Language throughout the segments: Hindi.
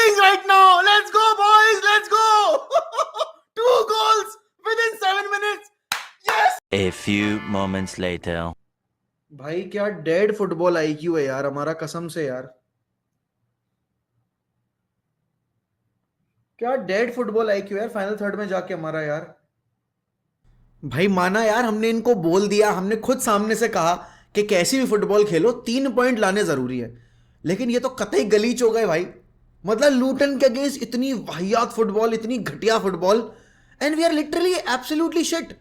scoring right now. Let's go, boys. Let's go. 2 goals within 7 minutes. Yes. A few moments later. भाई क्या डेड फुटबॉल आईक्यू है यार हमारा, कसम से यार। क्या डेड फुटबॉल आईक्यू यार फाइनल थर्ड में जाके हमारा यार। भाई माना यार, हमने इनको बोल दिया, हमने खुद सामने से कहा कि कैसी भी फुटबॉल खेलो 3 पॉइंट लाने जरूरी है, लेकिन ये तो कतई गलीच हो गए भाई। मतलब लूटन के अगेंस्ट इतनी वाहियात फुटबॉल, इतनी घटिया football, and we are literally absolutely shit.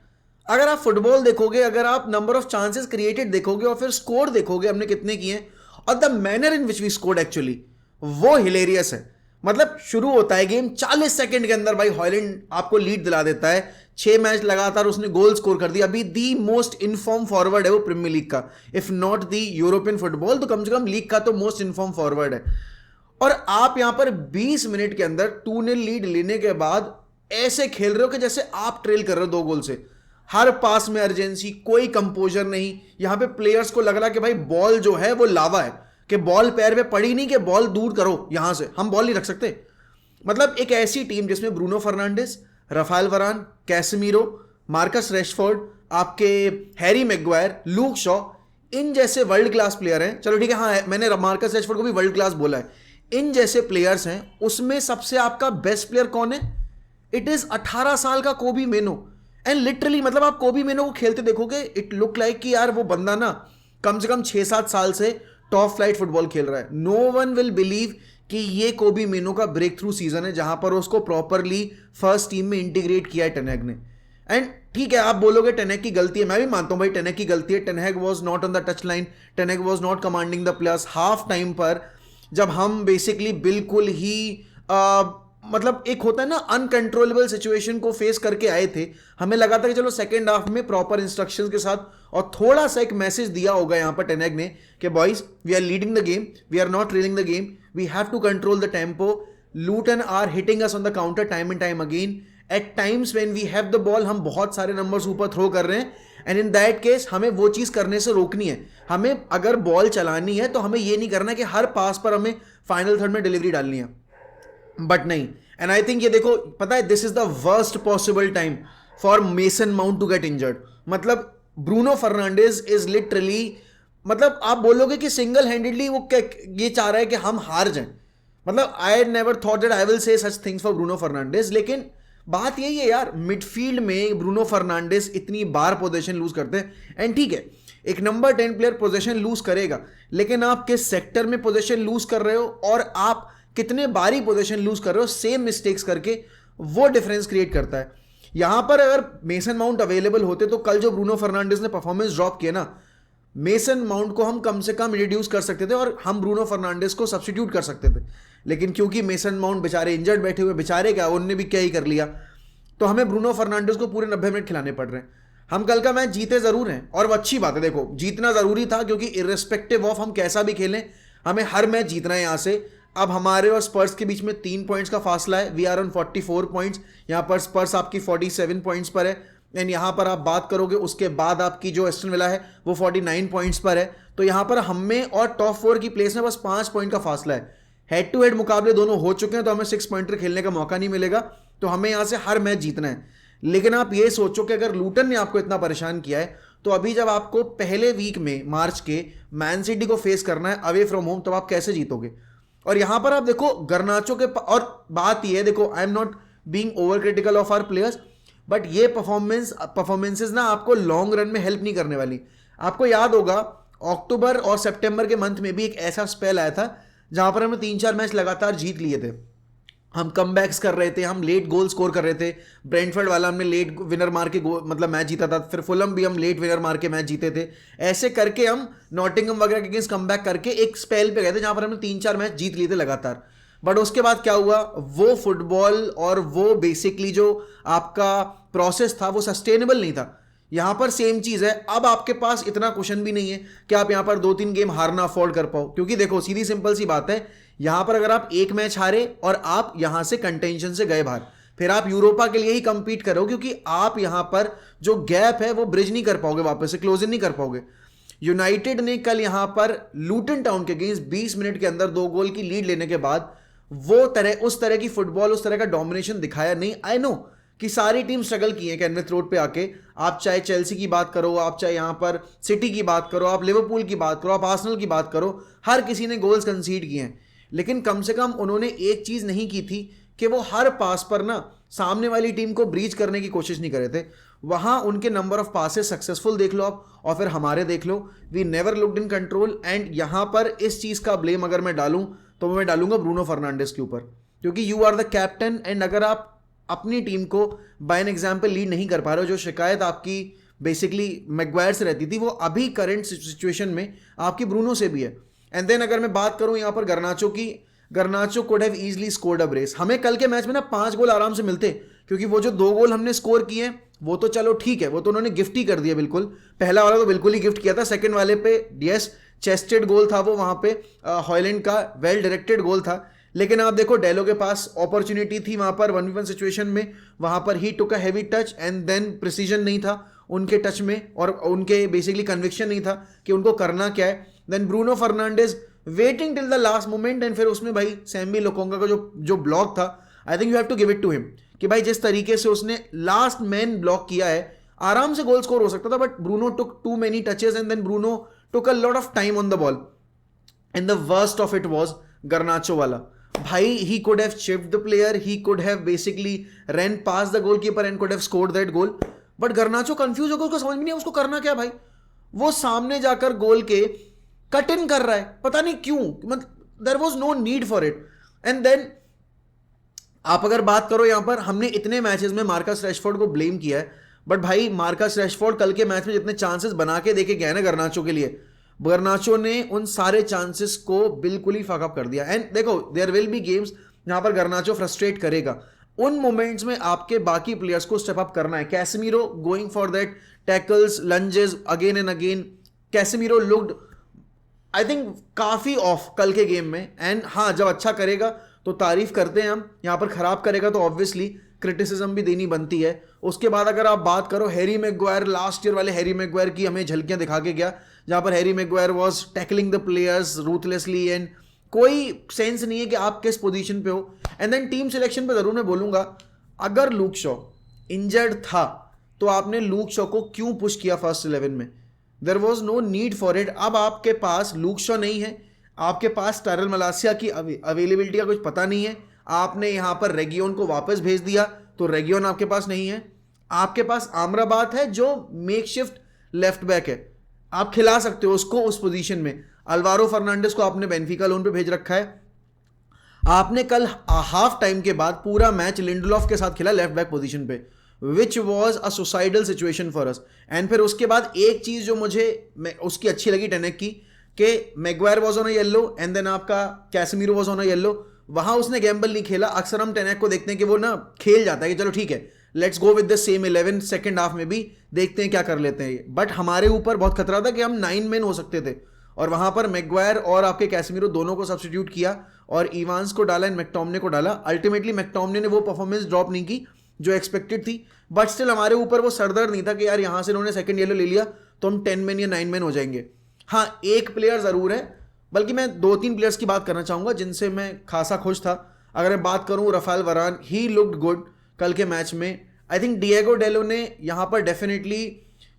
अगर आप फुटबॉल देखोगे, अगर आप नंबर ऑफ चांसेस क्रिएटेड देखोगे और फिर स्कोर देखोगे हमने कितने किए, और the manner in which we scored actually, वो हिलेरियस है। मतलब शुरू होता है गेम, 40 सेकंड के अंदर भाई हॉलैंड आपको लीड दिला देता है। 6 मैच लगातार उसने गोल स्कोर कर दिया। अभी दी मोस्ट इनफॉर्म फॉरवर्ड है वो प्रीमियर लीग का, if not the European football, तो कम से कम लीग का तो मोस्ट इनफॉर्म फॉरवर्ड है। और आप यहां पर 20 मिनट के अंदर 2-0 लीड लेने के बाद ऐसे खेल रहे हो कि जैसे आप ट्रेल कर रहे हो 2 गोल से। हर पास में अर्जेंसी, कोई कंपोजर नहीं। यहां पे प्लेयर्स को लग रहा कि भाई बॉल जो है वो लावा है, कि बॉल पैर पे पड़ी नहीं, कि बॉल दूर करो, यहां से हम बॉल नहीं रख सकते। मतलब एक ऐसी टीम जिसमें ब्रूनो फर्नांडिस, राफेल वरान, कैसेमीरो, मार्कस रैशफोर्ड, आपके हैरी मैग्वायर, लूक शॉ, इन जैसे वर्ल्ड क्लास प्लेयर हैं। चलो ठीक है, हाँ मैंने मार्कस रैशफोर्ड को भी वर्ल्ड क्लास बोला है। इन जैसे प्लेयर्स हैं, उसमें सबसे आपका बेस्ट प्लेयर कौन है? इट इज 18 साल का कोबी मेनो। एंड लिटरली मतलब आप कोबी मेनो को खेलते देखोगे, इट लुक लाइक कि यार वो बंदा ना कम से कम 6-7 साल से टॉप फ्लाइट फुटबॉल खेल रहा है। नो वन विल बिलीव कि ये कोबी मेनो का ब्रेक थ्रू सीजन है, जहां पर उसको प्रॉपरली फर्स्ट टीम में इंटीग्रेट किया है टेनहैग ने। एंड ठीक है, आप बोलोगे टेनहैग की गलती है, मैं भी मानता हूं भाई टेनहैग की गलती है। Ten Hag was not on the touch line, Ten Hag was not commanding the players. Half time पर जब हम बेसिकली बिल्कुल ही मतलब एक होता है ना अनकंट्रोलेबल सिचुएशन को फेस करके आए थे, हमें लगा था कि चलो सेकेंड हाफ में प्रॉपर इंस्ट्रक्शंस के साथ और थोड़ा सा एक मैसेज दिया होगा यहाँ पर टेनहैग ने कि boys we are leading the game, we are not trailing the game, we have to control the tempo, Luton are hitting us on the counter time and time again, at times when we have the ball हम बहुत सारे नंबर्स ऊपर थ्रो कर रहे हैं, एंड इन दैट केस हमें वो चीज़ करने से रोकनी है। हमें अगर बॉल चलानी है तो हमें ये नहीं करना है कि हर पास पर हमें फाइनल थर्ड में डिलीवरी डालनी है, बट नहीं। एंड आई थिंक ये देखो, पता है this is the worst possible time for Mason Mount to get injured. मतलब ब्रूनो फर्नांडिस इज लिटरली, मतलब आप बोलोगे कि सिंगल हैंडेडली वो ये चाह रहा है कि हम हार जाएं। मतलब I never thought that I will say such things for Bruno Fernandes, लेकिन बात यही है यार, मिडफील्ड में ब्रूनो फर्नांडिस इतनी बार पोजीशन लूज करते हैं। एंड ठीक है, एक नंबर 10 प्लेयर पोजीशन लूज करेगा, लेकिन आप किस सेक्टर में पोजीशन लूज कर रहे हो और आप कितने बारी पोजीशन लूज कर रहे हो सेम मिस्टेक्स करके, वो डिफरेंस क्रिएट करता है। यहां पर अगर मेसन माउंट अवेलेबल होते तो कल जो ब्रूनो फर्नांडिस ने परफॉर्मेंस ड्रॉप किया ना, मेसन माउंट को हम कम से कम रिड्यूस कर सकते थे और हम ब्रूनो फर्नांडिस को सब्स्टिट्यूट कर सकते थे। लेकिन क्योंकि मेसन माउंट बेचारे इंजर्ड बैठे हुए, बेचारे क्या, उनने भी क्या ही कर लिया, तो हमें ब्रूनो फर्नांडिस को पूरे 90 मिनट खिलाने पड़ रहे हैं। हम कल का मैच जीते जरूर हैं और वो अच्छी बात है, देखो जीतना जरूरी था, क्योंकि इर्रेस्पेक्टिव ऑफ हम कैसा भी खेलें हमें हर मैच जीतना है। यहां से अब हमारे और स्पर्स के बीच में 3 पॉइंट्स का फासला है। वी आर ऑन 44 पॉइंट्स, यहाँ पर स्पर्स आपकी 47 पॉइंट्स पर है, एंड यहाँ पर आप बात करोगे उसके बाद आपकी जो एस्टन विला है वो 49 पॉइंट्स पर है। तो यहाँ पर हमें और टॉप 4 की प्लेस में बस 5 पॉइंट का फासला है। हेड टू हेड मुकाबले दोनों हो चुके हैं, तो हमें 6 पॉइंटर खेलने का मौका नहीं मिलेगा, तो हमें यहाँ से हर मैच जीतना है। लेकिन आप ये सोचो कि अगर लूटन ने आपको इतना परेशान किया है, तो अभी जब आपको पहले वीक में मार्च के मैन सिटी को फेस करना है अवे फ्रॉम होम, तो आप कैसे जीतोगे? और यहां पर आप देखो गर्नाचो के और बात ये है, देखो I am not being over critical of our players, but ये परफॉर्मेंसेस ना आपको लॉन्ग रन में हेल्प नहीं करने वाली। आपको याद होगा अक्टूबर और सितंबर के मंथ में भी एक ऐसा स्पेल आया था जहां पर हमने 3-4 मैच लगातार जीत लिए थे। हम कमबैक्स कर रहे थे, हम लेट गोल स्कोर कर रहे थे। ब्रेंटफोर्ड वाला हमने लेट विनर मार के मतलब मैच जीता था, फिर फुलम भी हम लेट विनर मार के मैच जीते थे। ऐसे करके हम नॉटिंघम वगैरह के अगेंस्ट कमबैक करके एक स्पेल पे गए थे जहां पर हमने 3-4 मैच जीत लिए थे लगातार। बट उसके बाद क्या हुआ, वो फुटबॉल और वो बेसिकली जो आपका प्रोसेस था वो सस्टेनेबल नहीं था। यहां पर सेम चीज है, अब आपके पास इतना क्वेश्चन भी नहीं है कि आप यहां पर 2-3 गेम हारना अफोर्ड कर पाओ, क्योंकि देखो सीधी सिंपल सी बात है, यहां पर अगर आप एक मैच हारे और आप यहां से कंटेंशन से गए बाहर, फिर आप यूरोपा के लिए ही कंपीट करो, क्योंकि आप यहां पर जो गैप है वो ब्रिज नहीं कर पाओगे, वापस से क्लोज इन नहीं कर पाओगे। यूनाइटेड ने कल यहां पर लूटन टाउन के अगेंस्ट 20 मिनट के अंदर 2 गोल की लीड लेने के बाद उस तरह की फुटबॉल, उस तरह का डोमिनेशन दिखाया नहीं। आई नो कि सारी टीम स्ट्रगल की है कैनवेथ रोड पे आके। आप चाहे चेल्सी की बात करो, आप चाहे यहां पर सिटी की बात करो, आप लिवरपूल की बात करो, आप आर्सेनल की बात करो, हर किसी ने गोल्स कंसीड किए हैं। लेकिन कम से कम उन्होंने एक चीज नहीं की थी कि वो हर पास पर ना सामने वाली टीम को ब्रीच करने की कोशिश नहीं करे थे। वहां उनके नंबर ऑफ पासेस सक्सेसफुल देख लो आप, और फिर हमारे देख लो। We never looked in control. And यहां पर इस चीज का ब्लेम अगर मैं डालूं तो मैं डालूंगा ब्रूनो फर्नांडिस के ऊपर, क्योंकि you are the captain. And अगर आप अपनी टीम को बाय एन एग्जाम्पल लीड नहीं कर पा रहे हो, जो शिकायत आपकी बेसिकली मैग्वायर से रहती थी, वो अभी करंट सिचुएशन में आपकी ब्रूनो से भी है। एंड देन अगर मैं बात करूं यहां पर गर्नाचो की, गर्नाचो could have easily scored a brace. हमें कल के मैच में ना 5 गोल आराम से मिलते, क्योंकि वो जो 2 गोल हमने स्कोर किए हैं वो तो चलो ठीक है, वो तो उन्होंने गिफ्ट ही कर दिया बिल्कुल। पहला वाला तो बिल्कुल ही गिफ्ट किया था, सेकंड वाले पे यस चेस्टेड गोल था वो, वहां पे हॉयलैंड का वेल डायरेक्टेड गोल था। लेकिन आप देखो डेलो के पास अपॉर्चुनिटी थी वहां पर 1v1 सिचुएशन में, वहां पर ही took a heavy touch and then precision नहीं था उनके टच में, और उनके बेसिकली कन्विक्शन नहीं था कि उनको करना क्या है। Then Bruno Fernandes waiting till the last moment, and फिर उसमें भाई सैम्बी लोकोंगा का जो ब्लॉक था, I think you have to give it to him कि भाई जिस तरीके से उसने लास्ट मैन ब्लॉक किया है, आराम से गोल स्कोर हो सकता था, but Bruno took too many touches and then Bruno took a lot of time on the ball. And the worst of it was Garnacho वाला। भाई he could have chipped the player, he could have basically run past the goalkeeper and could have scored that goal, but Garnacho confuse होकर उसको समझ में नहीं उसको करना क्या। भाई वो सामने जाकर गोल के कट इन कर रहा है, पता नहीं क्यों, मतलब there was no need for it. And then आप अगर बात करो यहां पर, हमने इतने मैचेस में मार्कस रैशफोर्ड को ब्लेम किया है, बट भाई मार्कस रैशफोर्ड कल के मैच में जितने चांसेस बना के देके गया ना गर्नाचो के लिए, गर्नाचो ने उन सारे चांसेस को बिल्कुल ही फक अप कर दिया। एंड देखो देयर विल बी गेम्स जहां पर गर्नाचो फ्रस्ट्रेट करेगा, उन मोमेंट्स में आपके बाकी प्लेयर्स को स्टेप अप करना है। Casemiro going for that tackles, lunges again and again. Casemiro looked I think काफी ऑफ कल के गेम में। एंड हाँ, जब अच्छा करेगा तो तारीफ करते हैं हम, यहां पर खराब करेगा तो ऑब्वियसली क्रिटिसिज्म भी देनी बनती है। उसके बाद अगर आप बात करो हैरी मैग्वायर, लास्ट ईयर वाले हैरी मैग्वायर की हमें झलकियां दिखा के गया, जहां पर Harry Maguire was tackling the players ruthlessly and कोई सेंस नहीं है कि आप किस पोजीशन पे हो। एंड देन टीम सिलेक्शन पे जरूर मैं बोलूंगा, अगर लूक शॉ इंजर्ड था तो आपने लूक शॉ को क्यों पुश किया फर्स्ट 11 में? There was no need for it. अब आपके पास लूक शॉ नहीं है, आपके पास टायरल मलासिया की अवेलेबिलिटी का कुछ पता नहीं है, आपने यहां पर रेगियोन को वापस भेज दिया तो रेगियोन आपके पास नहीं है, आपके पास आमराबाद है जो मेकशिफ्ट लेफ्ट बैक है, आप खिला सकते हो उसको उस पोजीशन में। अल्वारो फर्नांडिस को आपने बेनफिका लोन पे भेज रखा है। आपने कल हाफ टाइम के बाद पूरा मैच लिंडलॉफ के साथ खेला लेफ्ट बैक पोजीशन पे, which was a suicidal situation for us. And फिर उसके बाद एक चीज जो मुझे उसकी अच्छी लगी टेनेक की, कि Maguire was on a yellow and then आपका Casemiro was on a yellow, वहां उसने गैम्बल नहीं खेला। अक्सर हम टेनेक को देखते हैं कि वो ना खेल जाता है कि चलो ठीक है let's go with the same 11, second half में भी देखते हैं क्या कर लेते हैं, बट हमारे ऊपर बहुत खतरा था कि हम 9 मैन हो सकते थे। और वहां पर मैग्वायर और आपके कैसेमीरो दोनों को सब्स्टिट्यूट किया और इवांस को डाला एंड मैकटोमने को डाला। अल्टीमेटली मैकटोमने ने वो परफॉर्मेंस ड्रॉप नहीं की जो एक्सपेक्टेड थी, बट स्टिल हमारे ऊपर वो सरदर्द नहीं था कि यार यहां से इन्होंने सेकंड येलो ले लिया तो हम 10 मैन या 9 मैन हो जाएंगे। हाँ, एक प्लेयर जरूर है, बल्कि मैं 2-3 प्लेयर्स की बात करना चाहूंगा जिनसे मैं खासा खुश था। अगर मैं बात करूं राफेल वरान, ही लुक्ड गुड कल के मैच में। आई थिंक डिएगो डेलो ने यहां पर डेफिनेटली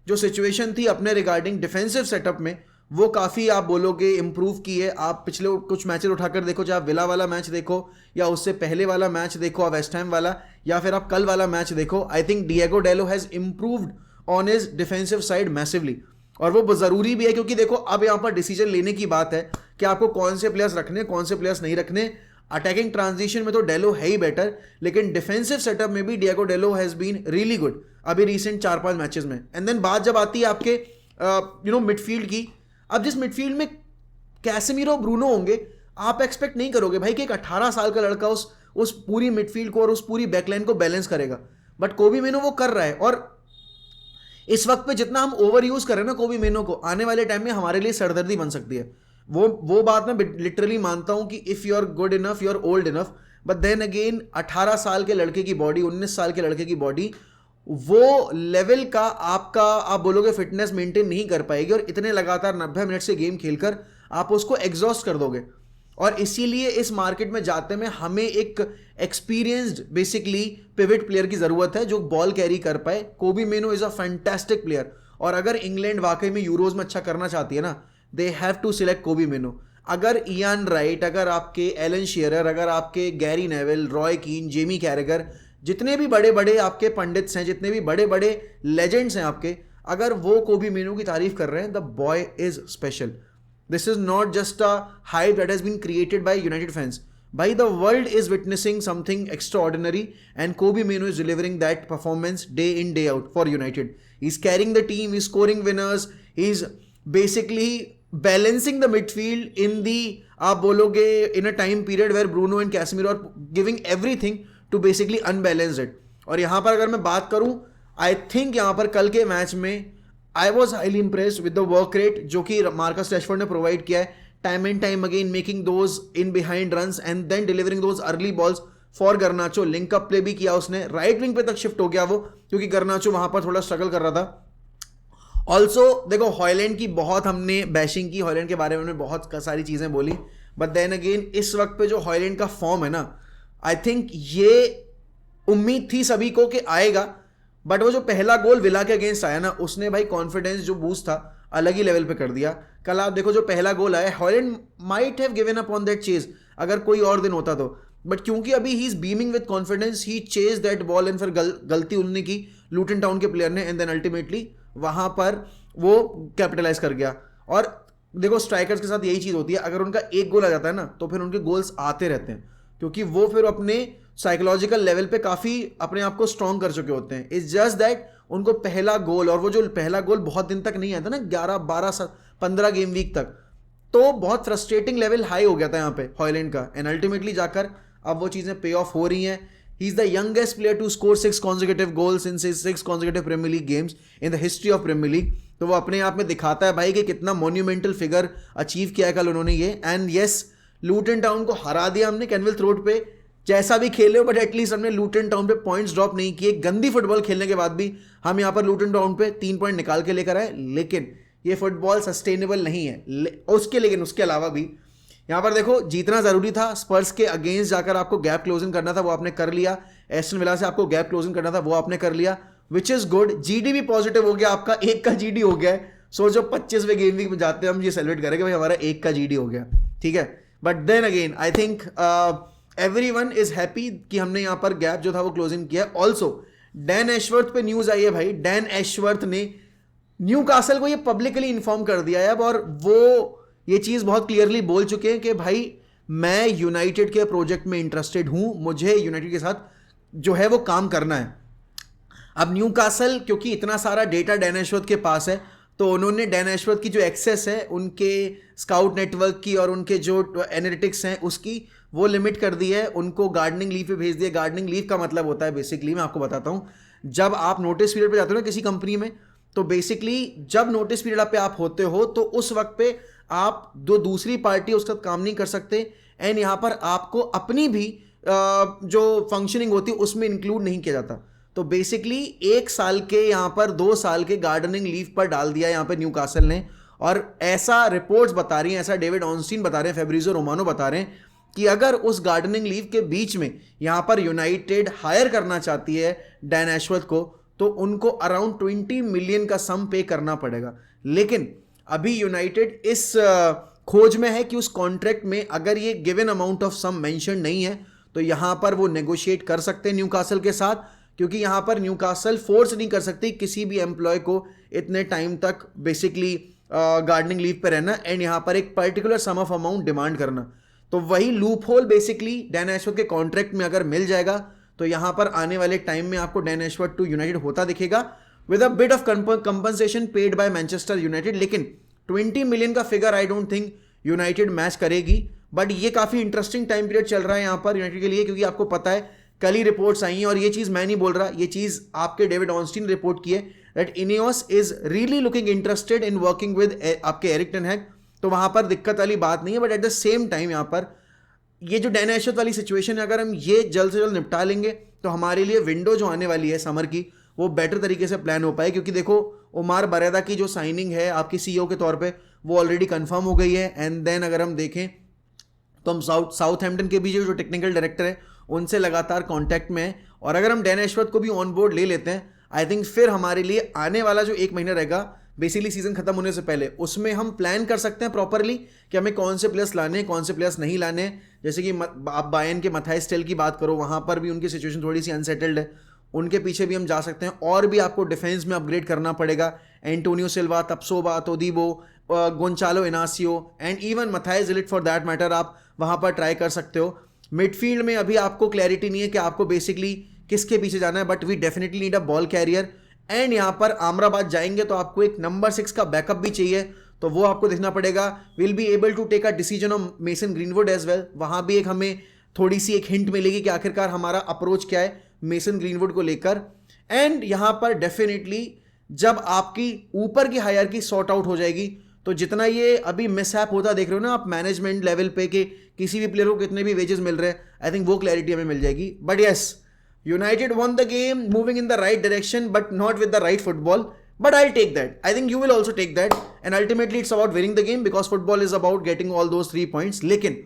जो सिचुएशन थी अपने रिगार्डिंग डिफेंसिव सेटअप में, वो काफ़ी आप बोलोगे इंप्रूव की है। आप पिछले कुछ मैचेस उठाकर देखो, चाहे आप विला वाला मैच देखो या उससे पहले वाला मैच देखो, आप वेस्ट हैम वाला, या फिर आप कल वाला मैच देखो, I think Diego Delo has improved on his defensive side massively. और वो ज़रूरी भी है क्योंकि देखो अब यहाँ पर डिसीजन लेने की बात है कि आपको कौन से प्लेयर्स रखने, कौन से प्लेयर्स नहीं रखने। अटैकिंग ट्रांजिशन में तो डेलो है ही बेटर, लेकिन डिफेंसिव सेटअप में भी Diego Delo has been really good अभी रिसेंट 4-5 मैचेस में। एंड देन बात जब आती है आपके मिडफील्ड की, अब जिस मिडफील्ड में कैसेमीरो ब्रूनो होंगे, आप एक्सपेक्ट नहीं करोगे भाई कि एक 18 साल का लड़का उस पूरी मिडफील्ड को और उस पूरी बैकलाइन को बैलेंस करेगा, बट कोबी मेनो वो कर रहा है। और इस वक्त पे जितना हम ओवर यूज करें ना कोबी मेनो को, आने वाले टाइम में हमारे लिए सरदर्दी बन सकती है। वो बात मैं लिटरली मानता हूं कि if you are good enough, you are old enough, but then again 18 साल के लड़के की बॉडी, 19 साल के लड़के की बॉडी वो लेवल का आपका आप बोलोगे फिटनेस मेंटेन नहीं कर पाएगी, और इतने लगातार 90 मिनट से गेम खेलकर आप उसको एग्जॉस्ट कर दोगे। और इसीलिए इस मार्केट में जाते में हमें एक एक्सपीरियंस्ड बेसिकली पिवट प्लेयर की जरूरत है जो बॉल कैरी कर पाए. कोबी मेनो इज अ फैंटास्टिक प्लेयर, और अगर इंग्लैंड वाकई में यूरोज में अच्छा करना चाहती है ना, दे हैव टू सिलेक्ट कोबी मेनो. अगर इयान राइट, अगर आपके एलन शेरर, अगर आपके गैरी नेविल, रॉय कीन, जेमी कैरेगर, जितने भी बड़े बड़े आपके पंडित्स हैं, जितने भी बड़े बड़े लेजेंड्स हैं आपके, अगर वो कोबी मेनो की तारीफ कर रहे हैं, the boy is special. This is not just a hype that has been created by United fans. By the world is witnessing something extraordinary, and Kobe Mino is delivering that performance day in day out for United. He's carrying the team, he's scoring winners, he's basically balancing the midfield in the आप बोलोगे in a time period where Bruno and Casemiro are giving everything to basically unbalance it. और यहाँ पर अगर मैं बात करूँ, I think यहाँ पर कल के मैच में I was highly impressed with the work rate जो कि मार्कस रैशफोर्ड ने प्रोवाइड किया है, time and time again making those in behind runs and then delivering those early balls for Garnacho. Link up play भी किया उसने, राइट विंग पे तक शिफ्ट हो गया वो, क्योंकि गर्नाचो वहां पर थोड़ा स्ट्रगल कर रहा था. ऑल्सो देखो हॉयलैंड की बहुत हमने बैशिंग की, हॉयलैंड के बारे में हमने बहुत सारी चीजें बोली, बट देन अगेन इस वक्त पे जो हॉयलैंड का फॉर्म है ना, आई थिंक ये उम्मीद थी सभी को कि आएगा, बट वो जो पहला गोल विला के अगेंस्ट आया ना, उसने भाई कॉन्फिडेंस जो बूस्ट था अलग ही लेवल पे कर दिया. कल आप देखो जो पहला गोल आया, Holland might have given up on that chase अगर कोई और दिन होता तो, बट क्योंकि अभी he is beaming with confidence, he chase that ball and फिर गलती उन्होंने की लूटन टाउन के प्लेयर ने, एंड देन अल्टीमेटली वहां पर वो कैपिटलाइज कर गया. और देखो स्ट्राइकर्स के साथ यही चीज होती है, अगर उनका एक गोल आ जाता है ना तो फिर उनके गोल्स आते रहते हैं, क्योंकि वो फिर अपने साइकोलॉजिकल लेवल पे काफी अपने आप को स्ट्रॉन्ग कर चुके होते हैं. इट्स जस्ट दैट उनको पहला गोल, और वो जो पहला गोल बहुत दिन तक नहीं आया था ना, 11 12 15 गेम वीक तक, तो बहुत फ्रस्ट्रेटिंग लेवल हाई हो गया था यहाँ पे हॉयलैंड का, एंड अल्टीमेटली जाकर अब वो चीजें पे ऑफ हो रही हैं. He is the youngest player to score 6 consecutive goals in 6 consecutive Premier League games in the history of Premier League. तो वो अपने आप में दिखाता है भाई कि कितना मोन्यूमेंटल फिगर अचीव किया है कल उन्होंने ये. एंड येस, लूटन टाउन को हरा दिया हमने कैनविल रोड पे, जैसा भी खेले हो, बट एटलीस्ट हमने लूटन टाउन पे पॉइंट्स ड्रॉप नहीं किए. गंदी फुटबॉल खेलने के बाद भी हम यहाँ पर लूटन टाउन पे 3 पॉइंट निकाल के लेकर आए, लेकिन ये फुटबॉल सस्टेनेबल नहीं है लेकिन उसके अलावा भी यहाँ पर देखो जीतना जरूरी था. स्पर्स के अगेंस्ट जाकर आपको गैप क्लोजिंग करना था, वो आपने कर लिया. एस्टन विला से आपको गैप क्लोजिंग करना था, वो आपने कर लिया, विच इज गुड. जीडी भी पॉजिटिव हो गया आपका, 1 का जीडी हो गया है. सोचो 25वें गेम वीक में जाते हैं हम ये सेलिब्रेट करेंगे भाई हमारा 1 का जीडी हो गया, ठीक है. But then again I think everyone is happy कि हमने यहाँ पर गैप जो था वो क्लोजिंग किया. ऑल्सो डैन एशवर्थ पे न्यूज आई है भाई, डैन एशवर्थ ने न्यूकासल को ये पब्लिकली इन्फॉर्म कर दिया है अब, और वो ये चीज बहुत क्लियरली बोल चुके हैं कि भाई मैं यूनाइटेड के प्रोजेक्ट में इंटरेस्टेड हूं, मुझे यूनाइटेड के साथ जो है वो काम करना है. अब न्यूकासल क्योंकि इतना सारा डेटा डैन एशवर्थ के पास है, तो उन्होंने डैन एशवर्थ की जो एक्सेस है उनके स्काउट नेटवर्क की और उनके जो एनालिटिक्स हैं उसकी, वो लिमिट कर दी है. उनको गार्डनिंग लीव पे भेज दिया. गार्डनिंग लीव का मतलब होता है बेसिकली, मैं आपको बताता हूँ, जब आप नोटिस पीरियड पे जाते हो ना किसी कंपनी में, तो बेसिकली जब नोटिस पीरियड पे आप होते हो तो उस वक्त पे आप जो दूसरी पार्टी उसके साथ काम नहीं कर सकते, एंड यहाँ पर आपको अपनी भी जो फंक्शनिंग होती है उसमें इंक्लूड नहीं किया जाता. तो बेसिकली 1 साल के यहाँ पर 2 साल के गार्डनिंग लीव पर डाल दिया यहाँ पे न्यूकासल ने. और ऐसा रिपोर्ट्स बता रही हैं, ऐसा डेविड ऑनस्टीन बता रहे हैं, फेब्रिजो रोमानो बता रहे हैं कि अगर उस गार्डनिंग लीव के बीच में यहाँ पर यूनाइटेड हायर करना चाहती है डैन एशवर्थ को, तो उनको अराउंड 20 मिलियन का सम पे करना पड़ेगा. लेकिन अभी यूनाइटेड इस खोज में है कि उस कॉन्ट्रैक्ट में अगर ये given amount of sum mention नहीं है तो यहाँ पर वो नेगोशिएट कर सकते हैं न्यूकासल के साथ, क्योंकि यहाँ पर न्यूकासल फोर्स नहीं कर सकती किसी भी एम्प्लॉय को इतने टाइम तक बेसिकली गार्डनिंग लीव पे रहना, एंड यहाँ पर एक particular sum of amount demand करना. तो वही loophole basically Dan Ashworth के कॉन्ट्रैक्ट में अगर मिल जाएगा तो यहाँ पर आने वाले टाइम में आपको डैन एशवर्थ टू यूनाइटेड होता दिखेगा with a bit of compensation paid by Manchester United. लेकिन 20 मिलियन का figure I don't think United match करेगी. बट ये काफी इंटरेस्टिंग टाइम पीरियड चल रहा है यहाँ पर यूनाइटेड के लिए, क्योंकि आपको पता है कल ही रिपोर्ट्स आई हैं, और ये चीज मैं नहीं बोल रहा, ये चीज आपके डेविड ऑनस्टीन रिपोर्ट की है, that INEOS is really looking interested in working with आपके एरिक टेन हैग. तो वहां पर दिक्कत वाली बात नहीं है, but at the same time यहाँ पर ये जो डैन एशवर्थ वाली सिचुएशन है, अगर हम ये जल्द से जल्द निपटा लेंगे तो हमारे लिए विंडो जो आने वाली है समर की, वो बेटर तरीके से प्लान हो पाए. क्योंकि देखो उमार बरेदा की जो साइनिंग है आपकी सीईओ के तौर पे, वो ऑलरेडी कंफर्म हो गई है. एंड देन अगर हम देखें तो हम साउथहैम्पटन के भी जो टेक्निकल डायरेक्टर है उनसे लगातार कांटेक्ट में है, और अगर हम डैन एशवर्थ को भी ऑन बोर्ड ले लेते हैं, आई थिंक फिर हमारे लिए आने वाला जो 1 महीना रहेगा बेसिकली सीजन खत्म होने से पहले, उसमें हम प्लान कर सकते हैं प्रॉपरली कि हमें कौन से प्लेयर्स लाने हैं, कौन से प्लेयर्स नहीं लाने हैं। जैसे कि आप बायर्न के मथाइस टेल की बात करो, वहां पर भी उनकी सिचुएशन थोड़ी सी अनसेटल्ड है, उनके पीछे भी हम जा सकते हैं। और भी आपको डिफेंस में अपग्रेड करना पड़ेगा, Antonio Silva, Tapsoba, Todibo, Goncalo Inacio and even Mathias de Ligt for that matter, आप वहां पर ट्राई कर सकते हो। मिडफील्ड में अभी आपको क्लैरिटी नहीं है कि आपको बेसिकली किसके पीछे जाना है, but we definitely need a ball carrier. And यहाँ पर आमराबाद जाएंगे तो आपको एक नंबर 6 का बैकअप भी चाहिए, तो वो आपको देखना पड़ेगा। Will be able to take a decision on Mason Greenwood as well, वहां भी एक हमें थोड़ी सी एक हिंट मिलेगी कि आखिरकार हमारा अप्रोच क्या है मेसन ग्रीनवुड को लेकर। एंड यहाँ पर डेफिनेटली जब आपकी ऊपर की हायरार्की सॉर्ट आउट हो जाएगी, तो जितना ये अभी मिसहैप होता देख रहे हो ना आप मैनेजमेंट लेवल पे कि किसी भी प्लेयर को कितने भी वेजेस मिल रहे हैं, आई थिंक वो क्लैरिटी हमें मिल जाएगी। But yes, United won the game, moving in the right direction, but not with the right football. But I'll take that. I think you will also take that. And ultimately, it's about winning the game because football is about getting all those 3 points. लेकिन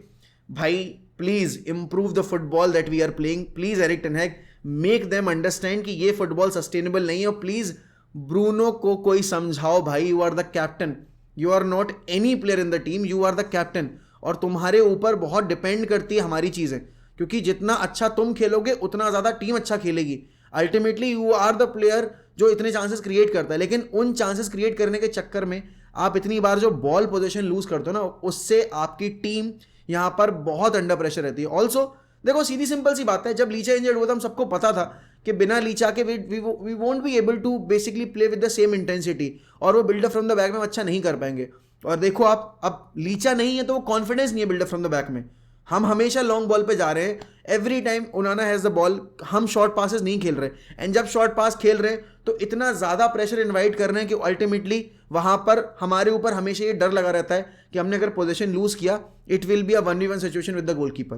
भाई please improve the football that we are playing. Please Erik ten Hag make them understand कि ये football sustainable नहीं है। और please ब्रूनो को कोई समझाओ भाई, you are the captain. You are not any player in the team. You are the captain. और तुम्हारे ऊपर बहुत डिपेंड करती है हमारी चीज़ें, क्योंकि जितना अच्छा तुम खेलोगे उतना ज़्यादा टीम अच्छा खेलेगी। Ultimately you are the player जो इतने चांसेस क्रिएट करता है, लेकिन उन चांसेस क्रिएट करने के चक्कर में आप इतनी बार जो बॉल पोजीशन लूज करते हो ना, उससे आपकी टीम यहाँ पर बहुत अंडर प्रेशर रहती है। ऑल्सो देखो, सीधी सिंपल सी बात है, जब लीचा इंजर्ड हुआ था हम सबको पता था कि बिना लीचा के we won't be able to basically play with the same intensity, और वो बिल्डअप फ्रॉम द बैक में अच्छा नहीं कर पाएंगे। और देखो आप, अब लीचा नहीं है तो वो कॉन्फिडेंस नहीं है बिल्डअप फ्रॉम द बैक में। हम हमेशा लॉन्ग बॉल पे जा रहे हैं, every time उनाना has the ball, हम शॉर्ट पासेस नहीं खेल रहे। एंड जब शॉर्ट पास खेल रहे हैं तो इतना ज़्यादा प्रेशर इन्वाइट कर रहे हैं कि अल्टीमेटली वहाँ पर हमारे ऊपर हमेशा ये डर लगा रहता है कि हमने अगर पोजीशन लूज किया, it will be a 1v1 situation with the goalkeeper.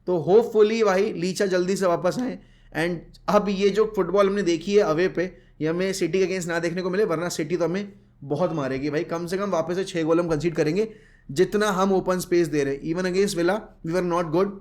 तो होपफुली भाई लीचा जल्दी से वापस आए। एंड अब ये जो फुटबॉल हमने देखी है अवे पे, ये हमें सिटी के अगेंस्ट ना देखने को मिले, वरना सिटी तो हमें बहुत मारेगी भाई। कम से कम वापस से 6 गोल हम कंसीड करेंगे जितना हम ओपन स्पेस दे रहे हैं। Even against Villa we were not good,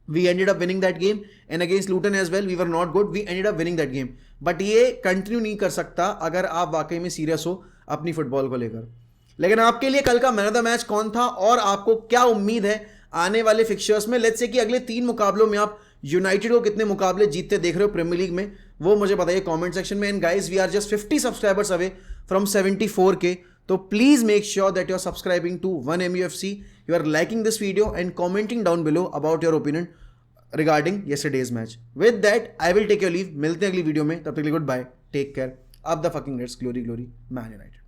we ended up winning that game, and against Luton as well we were not good, we ended up winning that game. But ये कंटिन्यू नहीं कर सकता अगर आप वाकई में सीरियस हो अपनी फुटबॉल को लेकर। लेकिन आपके लिए कल का मैन ऑफ द मैच कौन था, और आपको क्या उम्मीद है आने वाले फिक्चर्स में? लेट्स से कि अगले 3 मुकाबलों में आप यूनाइटेड को कितने मुकाबले जीतते देख रहे हो प्रीमियर लीग में, वो मुझे बताइए कमेंट सेक्शन में। And guys, we are just 50 subscribers away from 74K, तो please make sure that you are subscribing to 1MUFC, you are liking this video and commenting down below about your opinion regarding yesterday's match. With that, I will take your leave. मिलते हैं अगली वीडियो में, तब तक के लिए goodbye, take care, up the fucking reds, glory glory Man United.